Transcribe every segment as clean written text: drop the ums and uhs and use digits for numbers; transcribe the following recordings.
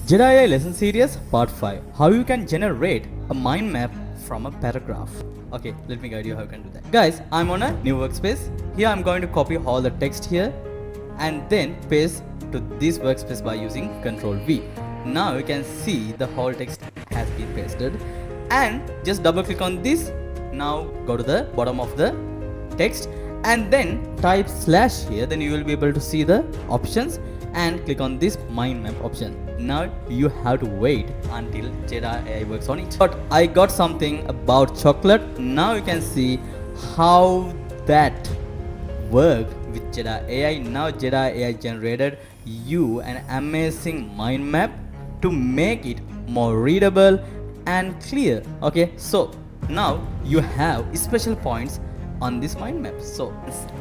JEDAAI AI Lesson Series Part 5. How you can generate a mind map from a paragraph. Okay, let me guide you how you can do that. Guys, I'm on a new workspace. Here I'm going to copy all the text here and then paste to this workspace by using Ctrl V. Now you can see the whole text has been pasted and just double click on this. Now go to the bottom of the text and then type slash here, then you will be able to see the options and click on this mind map option. Now you have to wait until JEDAAI AI works on it. But I got something about chocolate. Now you can see how that worked with JEDAAI AI. Now JEDAAI AI generated you an amazing mind map to make it more readable and clear. Okay, so now you have special points on this mind map. So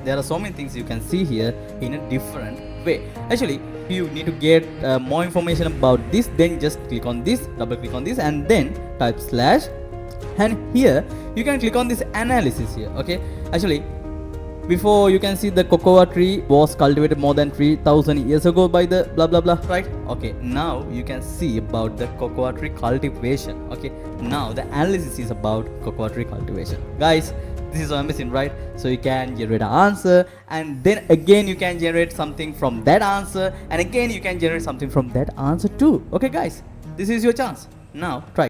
there are so many things you can see here in a different way. Actually, if you need to get more information about this, then just click on this, double click on this and then type slash, and here you can click on this analysis here. Okay, actually before you can see the cocoa tree was cultivated more than 3000 years ago by the blah blah blah, right? Okay, now you can see about the cocoa tree cultivation. Okay, now the analysis is about cocoa tree cultivation. Guys, this is amazing, right? So you can generate an answer and then again you can generate something from that answer and again you can generate something from that answer too. Okay guys, this is your chance. Now try.